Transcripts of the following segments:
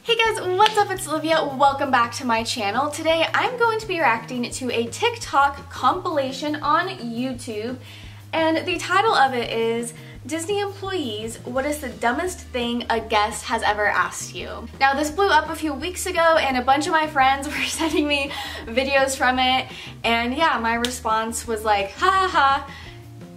Hey guys, what's up? It's Olivia. Welcome back to my channel. Today I'm going to be reacting to a TikTok compilation on YouTube, and the title of it is Disney Employees, What is the Dumbest Thing a Guest Has Ever Asked You? Now this blew up a few weeks ago and a bunch of my friends were sending me videos from it, and yeah, my response was like, ha ha ha,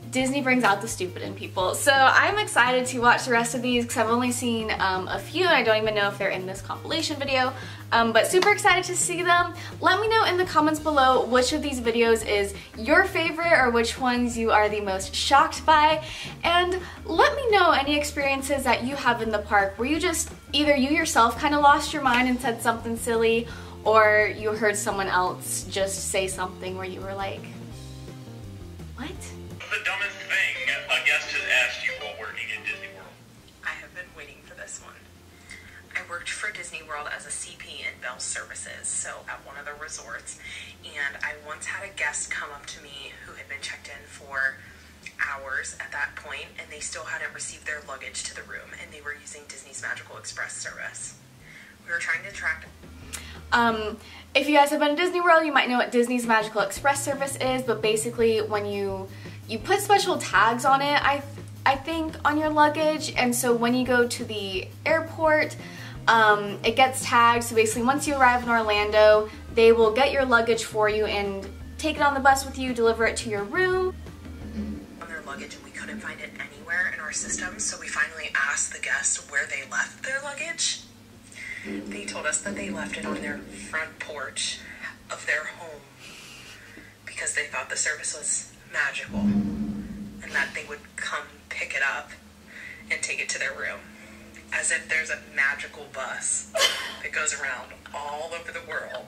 Disney brings out the stupid in people. So I'm excited to watch the rest of these because I've only seen a few and I don't even know if they're in this compilation video, but super excited to see them. Let me know in the comments below which of these videos is your favorite or which ones you are the most shocked by, and let me know any experiences that you have in the park where you just, either you yourself kind of lost your mind and said something silly, or you heard someone else just say something where you were like, what? The dumbest thing a guest has asked you while working in Disney World? I have been waiting for this one. I worked for Disney World as a CP in Bell Services, so at one of the resorts, and I once had a guest come up to me who had been checked in for hours at that point, and they still hadn't received their luggage to the room, and they were using Disney's Magical Express service. We were trying to track. If you guys have been to Disney World, you might know what Disney's Magical Express service is, but basically when you put special tags on it, I think, on your luggage, and so when you go to the airport, it gets tagged. So basically once you arrive in Orlando, they will get your luggage for you and take it on the bus with you, deliver it to your room. On their luggage, and we couldn't find it anywhere in our system, so we finally asked the guest where they left their luggage. They told us that they left it on their front porch of their home because they thought the service was magical and that they would come pick it up and take it to their room, as if there's a magical bus that goes around all over the world.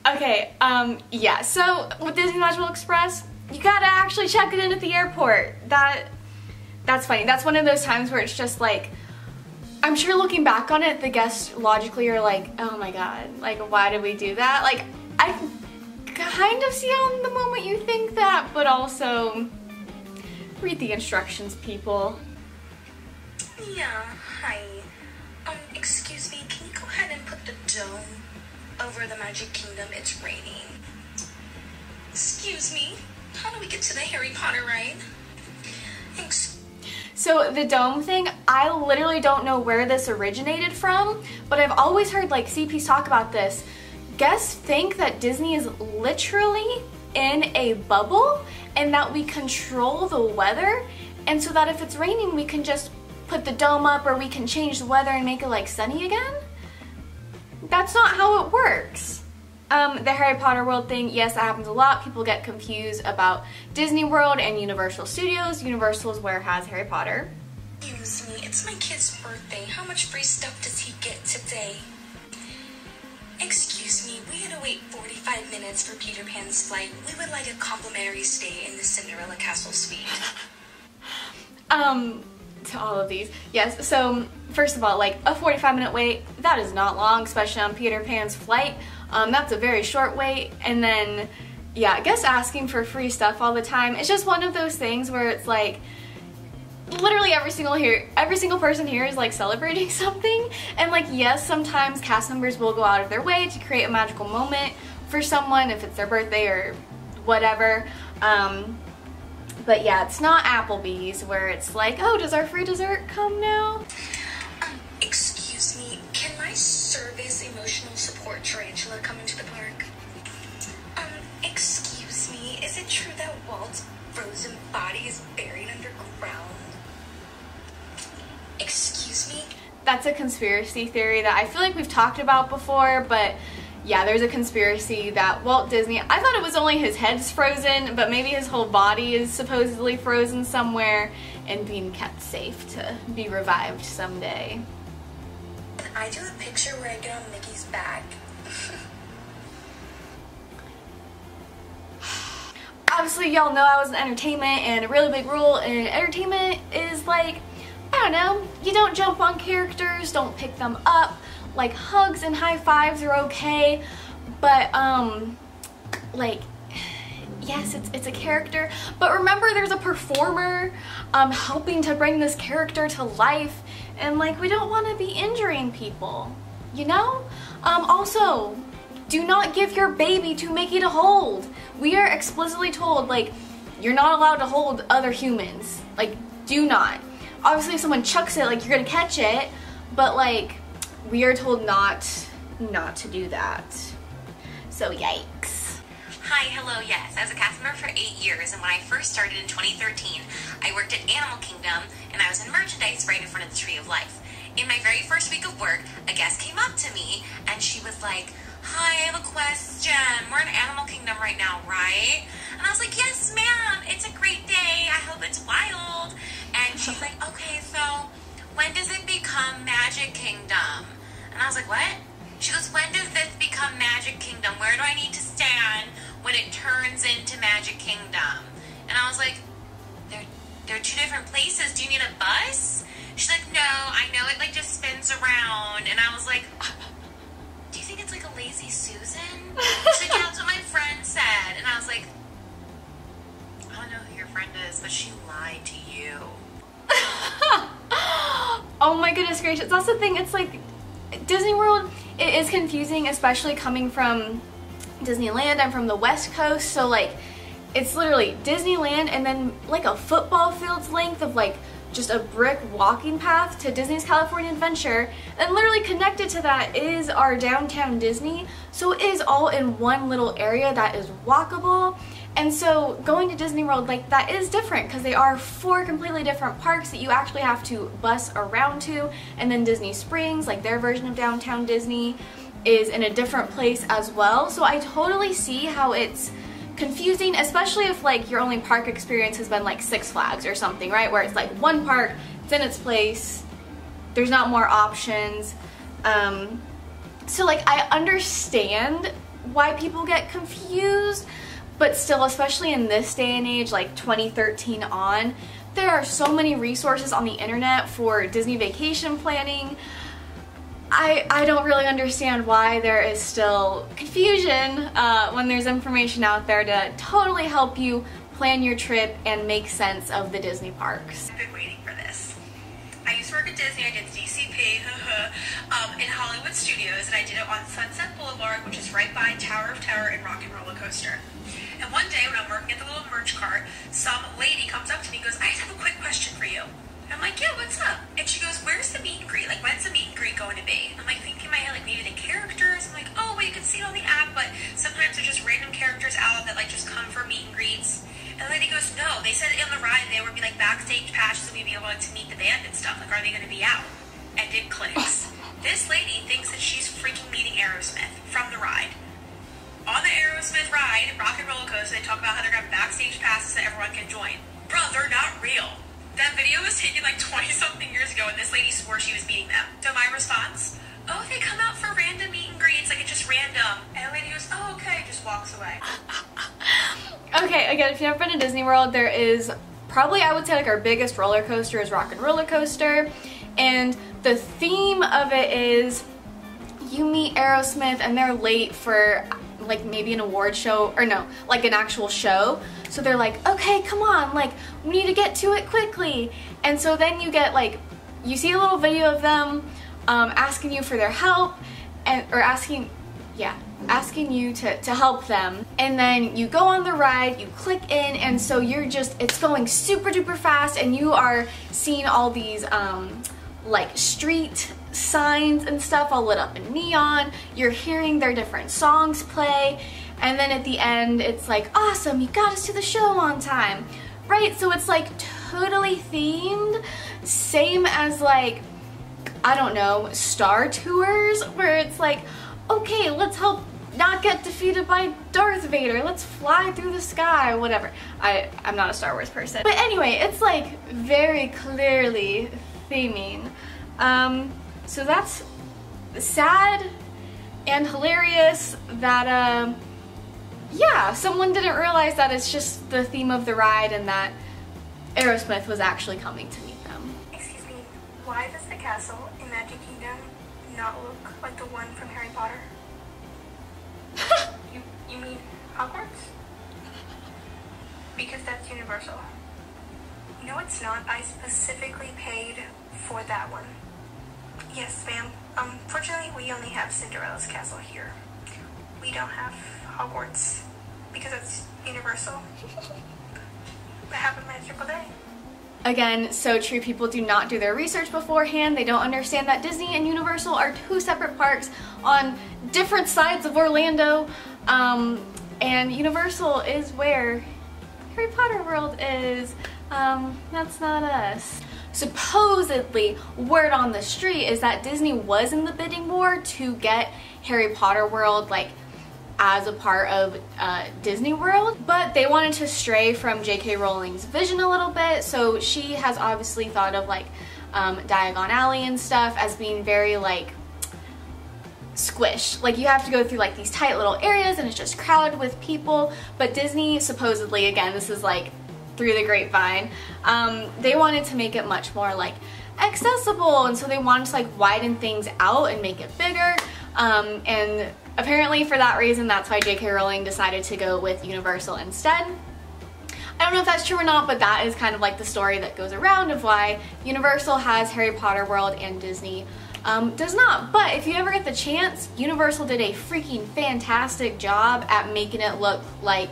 Okay, yeah, so with Disney Magical Express, you gotta actually check it in at the airport. That's funny. That's one of those times where it's just like, I'm sure looking back on it, the guests logically are like, oh my god, like why did we do that? Like, I kind of see on the moment you think that, but also read the instructions, people. Yeah, hi. Excuse me, can you go ahead and put the dome over the Magic Kingdom? It's raining. Excuse me, how do we get to the Harry Potter ride? So the dome thing, I literally don't know where this originated from, but I've always heard like CPs talk about this. Guests think that Disney is literally in a bubble and that we control the weather, and so that if it's raining we can just put the dome up, or we can change the weather and make it like sunny again. That's not how it works. The Harry Potter World thing, yes, that happens a lot. People get confused about Disney World and Universal Studios. Universal is where it has Harry Potter. Excuse me, it's my kid's birthday. How much free stuff does he get today? Excuse me, we had to wait 45 minutes for Peter Pan's flight. We would like a complimentary stay in the Cinderella Castle suite. To all of these, yes, so first of all, like a 45-minute wait, that is not long, especially on Peter Pan's flight. That's a very short wait. And then, yeah, I guess asking for free stuff all the time, it's just one of those things where it's like, literally every single person here is like celebrating something, and like, yes, sometimes cast members will go out of their way to create a magical moment for someone if it's their birthday or whatever, but yeah, it's not Applebee's where it's like, oh, does our free dessert come now? Excuse me, can my service emotional support tarantula come into the park? Excuse me, is it true that Walt's frozen body is buried underground? Excuse me? That's a conspiracy theory that I feel like we've talked about before, but yeah, there's a conspiracy that Walt Disney, I thought it was only his head's frozen, but maybe his whole body is supposedly frozen somewhere and being kept safe to be revived someday. Can I do a picture where I get on Mickey's back? Obviously, y'all know I was in entertainment, and a really big rule in entertainment is like, I don't know, you don't jump on characters, don't pick them up. Like, hugs and high fives are okay, but like, yes, it's a character, but remember there's a performer helping to bring this character to life, and like, we don't want to be injuring people. you know? Also, do not give your baby to Mickey to hold. We are explicitly told, like, you're not allowed to hold other humans. Like, do not. Obviously, if someone chucks it, like, you're gonna catch it, but, like, we are told not to do that. So, yikes. Hi, hello, yes. I was a cast member for 8 years, and when I first started in 2013, I worked at Animal Kingdom, and I was in merchandise right in front of the Tree of Life. In my very first week of work, a guest came up to me, and she was like, "Hi, I have a question. We're in Animal Kingdom right now, right?" And I was like, "Yes, ma'am. It's a great day. I hope it's wild." And she's like, "Okay, so when does it become Magic Kingdom?" And I was like, "What?" She goes, "When does this become Magic Kingdom? Where do I need to stand when it turns into Magic Kingdom?" And I was like, they're two different places. Do you need a bus? She's like, "No, I know it like just spins around." And I was like, "Do you think it's like a lazy Susan?" She's like, "Yeah, that's what my friend said." And I was like, "I don't know who your friend is, but she lied to you." Oh my goodness gracious. That's the thing. It's like Disney World, it is confusing, especially coming from Disneyland. I'm from the West Coast, so like it's literally Disneyland and then like a football field's length of like just a brick walking path to Disney's California Adventure, and literally connected to that is our downtown Disney, so it is all in one little area that is walkable. And so going to Disney World, like, that is different because they are 4 completely different parks that you actually have to bus around to. And then Disney Springs, like their version of downtown Disney, is in a different place as well. So I totally see how it's confusing, especially if like your only park experience has been like Six Flags or something, right? Where it's like one park, it's in its place, there's not more options. So like I understand why people get confused, but still, especially in this day and age, like 2013 on, there are so many resources on the internet for Disney vacation planning. I don't really understand why there is still confusion when there's information out there to totally help you plan your trip and make sense of the Disney parks. I've been waiting for this. I used to work at Disney. I did DCP in Hollywood Studios, and I did it on Sunset Boulevard, which is right by Tower of Terror and Rock and Roller Coaster. And one day when I'm working at the little merch cart, some lady comes up to me and goes, "I just have a quick question for you." And I'm like, "Yeah, what's up?" And she goes, "Where's the meet and greet? Like, when's the meet and greet going to be?" I'm like thinking in my head, like, maybe the characters. I'm like, "Oh, well, you can see it on the app, but sometimes there's just random characters out that like just come for meet and greets." And the lady goes, "No, they said on the ride there would be like backstage passes and we'd be able to meet the band and stuff. Like, are they going to be out?" And it clicks. This lady thinks that she's freaking meeting Aerosmith from the ride. On the Aerosmith ride, Rock and Roller Coaster, they talk about how they're going to have backstage passes that everyone can join. Bro, they're not real. That video was taken like 20-something years ago, and this lady swore she was meeting them. So my response, "Oh, they come out for random meet and greets, like it's just random." And the lady goes, "Oh, okay," just walks away. Okay, again, if you've never been to Disney World, there is probably, I would say, like our biggest roller coaster is Rock and Roller Coaster, and the theme of it is you meet Aerosmith and they're late for like maybe an award show, or no, like an actual show. So they're like, "Okay, come on, like we need to get to it quickly." And so then you get like, you see a little video of them asking you for their help, and or asking you to help them. And then you go on the ride, you click in, and so you're just, it's going super duper fast, and you are seeing all these like street signs and stuff all lit up in neon. You're hearing their different songs play, and then at the end it's like, "Awesome, you got us to the show on time," right? So it's like totally themed, same as like, I don't know, Star Tours, where it's like, "Okay, let's help not get defeated by Darth Vader, let's fly through the sky," or whatever. I'm not a Star Wars person, but anyway, it's like very clearly theming. So that's sad and hilarious that yeah, someone didn't realize that it's just the theme of the ride and that Aerosmith was actually coming to meet them. Excuse me, why does the castle in Magic Kingdom not look like the one from Harry Potter? You mean Hogwarts? Because that's Universal. No, it's not. I specifically paid for that one. Yes, ma'am. Fortunately, we only have Cinderella's castle here. We don't have Hogwarts because it's Universal. I have a magical day. Again, so true. People do not do their research beforehand. They don't understand that Disney and Universal are two separate parks on different sides of Orlando. And Universal is where Harry Potter World is. That's not us. Supposedly, word on the street is that Disney was in the bidding war to get Harry Potter World, like, as a part of Disney World, but they wanted to stray from J.K. Rowling's vision a little bit, so she has obviously thought of, like, Diagon Alley and stuff as being very, like, squished. Like, you have to go through, like, these tight little areas and it's just crowded with people, but Disney supposedly, again, this is, like, through the grapevine, they wanted to make it much more, like, accessible, and so they wanted to, like, widen things out and make it bigger, and apparently for that reason, that's why J.K. Rowling decided to go with Universal instead. I don't know if that's true or not, but that is kind of like the story that goes around of why Universal has Harry Potter World and Disney does not. But if you ever get the chance, Universal did a freaking fantastic job at making it look like,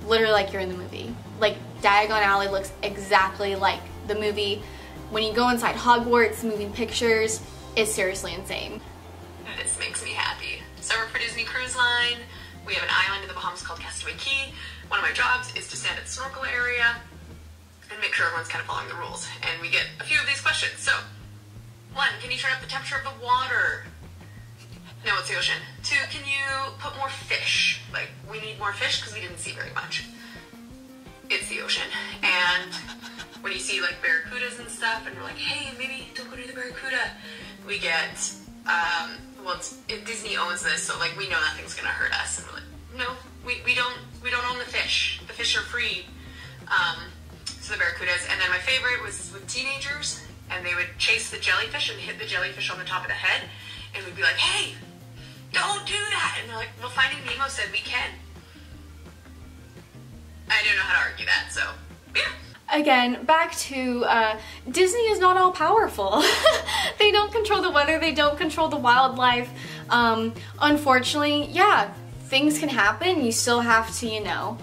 literally like you're in the movie. Like, Diagon Alley looks exactly like the movie. When you go inside Hogwarts, moving pictures, it's seriously insane. This makes me happy. So I work for Disney Cruise Line. We have an island in the Bahamas called Castaway Cay. One of my jobs is to stand at the snorkel area and make sure everyone's kind of following the rules. And we get a few of these questions. So, 1, can you turn up the temperature of the water? No, it's the ocean. 2, can you put more fish? Like, we need more fish because we didn't see very much. It's the ocean. And when you see, like, barracudas and stuff, and we're like, hey, maybe don't go near the barracuda, we get, well, Disney owns this, so, like, we know nothing's gonna hurt us. And we're like, no, we don't own the fish. The fish are free. So the barracudas. And then my favorite was with teenagers, and they would chase the jellyfish and hit the jellyfish on the top of the head, and we'd be like, hey, don't do that. And they're like, well, Finding Nemo said we can. I don't know how to argue that, so, yeah. Again, back to Disney is not all powerful. They don't control the weather, they don't control the wildlife. Unfortunately, yeah, things can happen. You still have to, you know,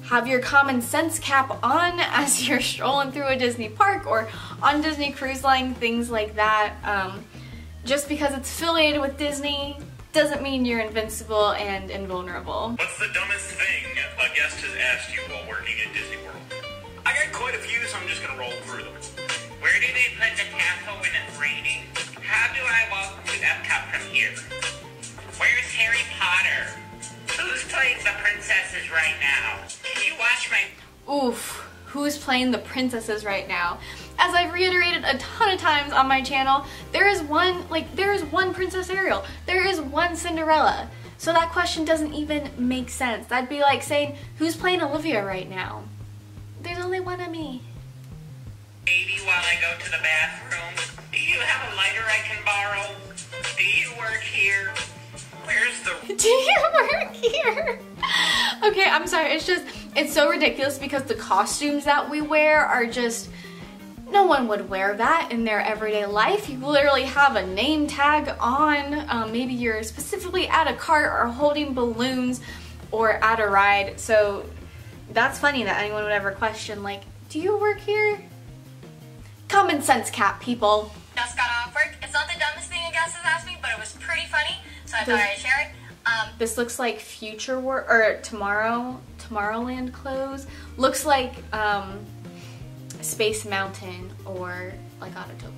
have your common sense cap on as you're strolling through a Disney park or on Disney Cruise Line, things like that. Just because it's affiliated with Disney doesn't mean you're invincible and invulnerable. What's the dumbest thing a guest has asked you while working at Disney World? I got quite a few, so I'm just gonna roll through them. Where do they put the castle when it's raining? How do I walk to Epcot from here? Where's Harry Potter? Who's playing the princesses right now? Can you watch my... Oof, who's playing the princesses right now? As I've reiterated a ton of times on my channel, there is one Princess Ariel. There is one Cinderella. So that question doesn't even make sense. That'd be like saying, who's playing Olivia right now? There's only one of me. Maybe while I go to the bathroom, do you have a lighter I can borrow? Do you work here? Where's the... Do you work here? Okay, I'm sorry, it's so ridiculous because the costumes that we wear are just... No one would wear that in their everyday life. You literally have a name tag on. Maybe you're specifically at a cart or holding balloons or at a ride. So that's funny that anyone would ever question, like, do you work here? Common sense cap, people. Just got off work. It's not the dumbest thing a guest has asked me, but it was pretty funny, so I thought I'd share it. This looks like Future World or Tomorrowland clothes. Looks like Space Mountain or like Autotopia.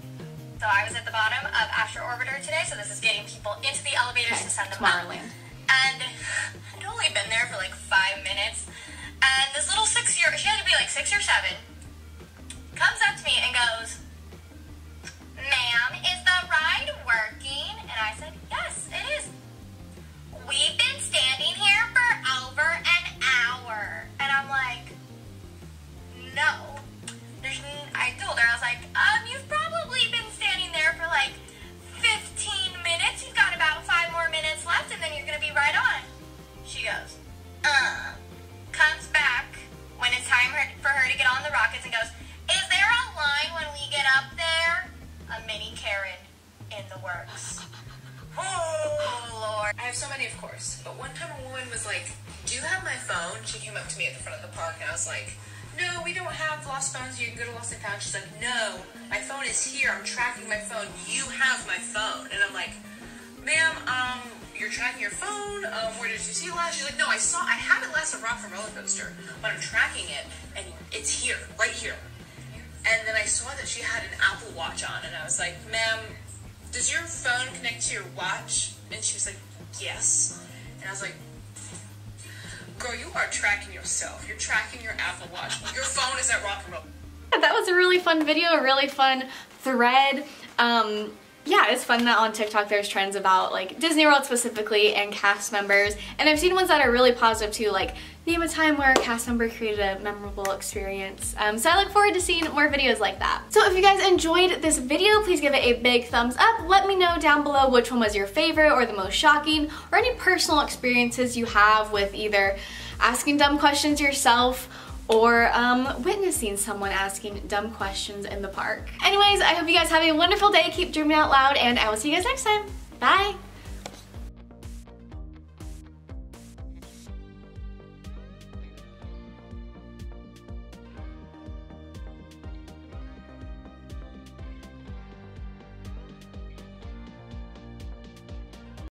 So I was at the bottom of Astro Orbiter today, so this is getting people into the elevators to send them up. Tomorrowland. And I'd only been there for like 5 minutes, and this little 6-year, she had to be like 6 or 7, comes up to me and goes, "Ma'am, is the ride working?" And I said, "Yes, it is. We've been standing here for over an hour." And I'm like, "No." I told her, I was like, "You've probably been standing there for like 15 minutes. You've got about 5 more minutes left, and then you're gonna be right on." She goes, comes back when it's time for her to get on the rockets and goes, "Is there a line when we get up there?" A mini Karen in the works. so many, of course. But one time a woman was like, "Do you have my phone?" She came up to me at the front of the park, and I was like, "No, we don't have lost phones. You can go to Lost and Found." She's like, "No, my phone is here. I'm tracking my phone. You have my phone." And I'm like, "Ma'am, you're tracking your phone? Where did you see it last?" She's like, "No, I had it last at Rock and Roller Coaster, but I'm tracking it, and it's here, right here." And then I saw that she had an Apple Watch on, and I was like, "Ma'am, does your phone connect to your watch?" And she was like, "Yes." And I was like, "Girl, you are tracking yourself. You're tracking your Apple Watch. Your phone is at Rock and Roll." That was a really fun video, a really fun thread. Yeah, it's fun that on TikTok there's trends about like Disney World specifically and cast members, and I've seen ones that are really positive too, like name a time where a cast member created a memorable experience. So I look forward to seeing more videos like that. So if you guys enjoyed this video, please give it a big thumbs up. Let me know down below which one was your favorite or the most shocking, or any personal experiences you have with either asking dumb questions yourself or witnessing someone asking dumb questions in the park. Anyways, I hope you guys have a wonderful day. Keep dreaming out loud, and I will see you guys next time. Bye!